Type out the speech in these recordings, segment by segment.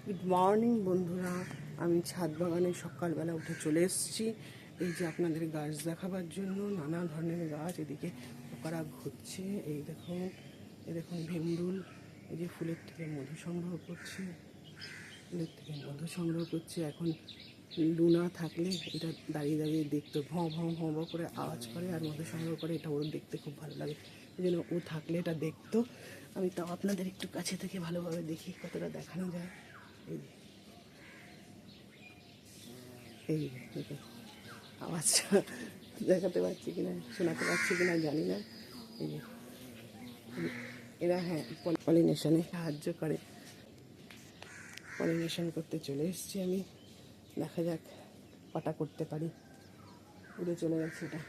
Good morning বন্ধুরা, আমি ছাদ বাগানে সকালবেলা উঠে চলে এসেছি। এই যে আপনাদের গাছ দেখাবার জন্য নানা ধরনের গাছ এদিকে পোকারা ঘুরছে। এই দেখুন ভীমরুল, এই যে ফুলের থেকে মধু সংগ্রহ করছে, এখন লুনা থাকলে এটা দাঁড়িয়ে দাঁড়িয়ে দেখতে ভঁ ভঁ ভঁ ভঁ করে আওয়াজ করে আর মধু সংগ্রহ করে, এটা ওর দেখতে খুব ভালো লাগে। এই জন্য ও থাকলে এটা দেখতো। আমি তাও আপনাদের একটু কাছে থেকে ভালোভাবে দেখি কতটা দেখানো যায়। এই এই দেখুন আওয়াজটা দেখাতে পারছি কিনা, শোনাতে পারছি কিনা জানি না। এই যে এরা হ্যাঁ পলিনেশনে সাহায্য করে। পলিনেশন করতে চলে এসেছি আমি, দেখা যাক কটা করতে পারি। উড়ে চলে গেছে এটা।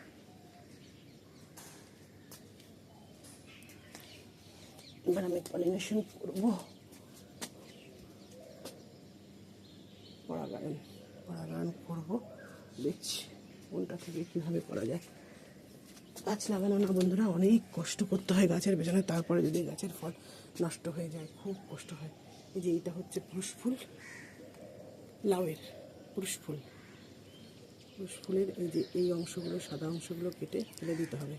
এবার আমি পলিনেশন করবো, পরাগায়ন করবো। দেখছি কোনটা থেকে কীভাবে করা যায়। গাছ লাগানো না বন্ধুরা, অনেক কষ্ট করতে হয় গাছের পেছনে, তারপরে যদি গাছের ফল নষ্ট হয়ে যায় খুব কষ্ট হয়। এই যে এইটা হচ্ছে পুরুষ ফুল, লাউয়ের পুরুষ ফুলের এই যে এই অংশগুলো, সাদা অংশগুলো কেটে ফেলে দিতে হবে।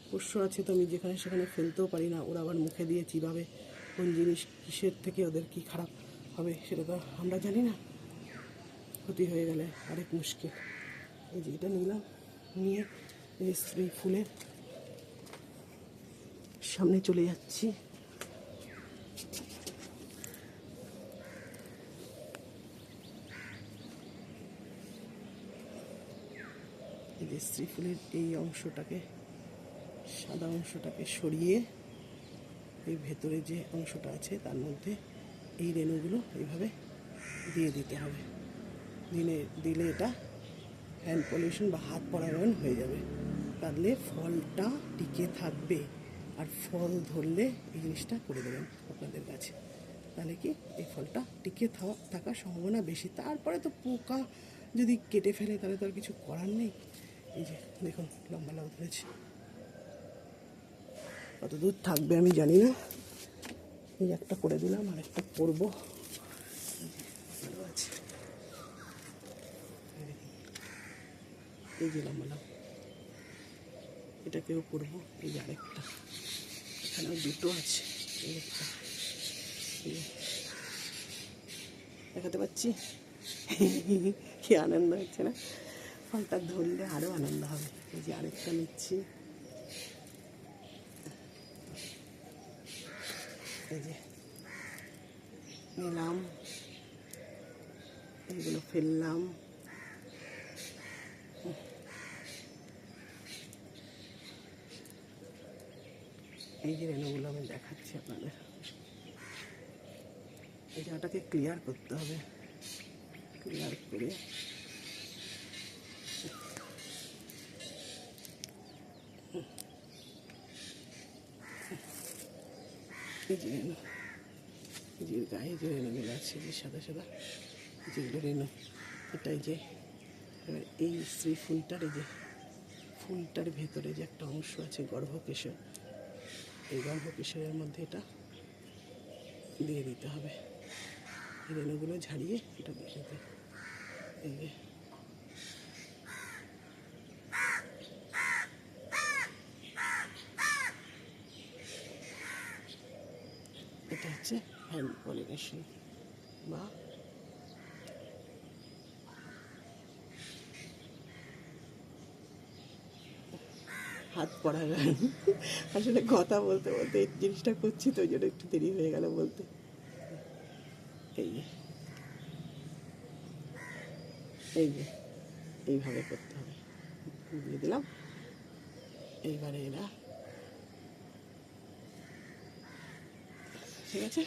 পোষ্য আছে তো আমি যেখানে সেখানে ফেলতেও পারি না, ওরা আবার মুখে দিয়ে চিবাবে। কোন জিনিস কিসের থেকে ওদের কি খারাপ হবে সেটা তো আমরা জানি না, ক্ষতি হয়ে গেলে আরেক মুশকিল। এই যে এটা নিলাম, নিয়ে এই স্ত্রী ফুলের সামনে চলে যাচ্ছি। এই যে স্ত্রী ফুলের এই অংশটাকে, সাদা অংশটাকে সরিয়ে এই ভেতরে যে অংশটা আছে তার মধ্যে এই রেণুগুলো এইভাবে দিয়ে দিতে হবে। দিলে এটা হ্যান্ড পলিউশন বা হাত পরাগায়ন হয়ে যাবে। তাহলে ফলটা টিকে থাকবে, আর ফল ধরলে এই জিনিসটা করে দেবেন আপনাদের কাছে, তাহলে কি এই ফলটা টিকে থাকার সম্ভাবনা বেশি। তারপরে তো পোকা যদি কেটে ফেলে তাহলে তো আর কিছু করার নেই। এই যে দেখুন লম্বা লাউ ধরেছে, কত দূর থাকবে আমি জানি না। এই একটা করে দিলাম, আর একটা করবো। ভালো আছে, এই যে লম্বা লাউ, এটাকেও করবো। এই যে আরেকটা, এখানেও দুটো আছে। এই একটা দেখাতে পাচ্ছি। কি আনন্দ হচ্ছে না, ফলটা ধরলে আরও আনন্দ হবে। এই যে আরেকটা নিচ্ছি, এই যে নিলাম, এইগুলো ফেললাম। এই যে রেণুগুলো আমি দেখাচ্ছি আপনাদের, এই জায়গাটাকে ক্লিয়ার করতে হবে। ক্লিয়ার করে এই যে রেণু, এই যে গায়ে যে রেণুগুলো আছে, যে সাদা সাদা যেগুলো রেণু, এটাই যে এবার এই স্ত্রী ফুলটার, এই যে ফুলটার ভেতরে যে একটা অংশ আছে গর্ভকেশর, এই গর্ভকেশরের মধ্যে এটা দিয়ে দিতে হবে। এই রেণুগুলো ঝাড়িয়ে এটা দিয়ে দিতে। এই যে এটা হচ্ছে হ্যান্ড পলিনেশন বা হাত পরাগায়ন। আসলে কথা বলতে বলতে এই জিনিসটা করছি তো, ওই জন্য একটু দেরি হয়ে গেল বলতে। এই এই যে এইভাবে করতে হবে, দিয়ে দিলাম। এইবারে এরা ঠিক আছে,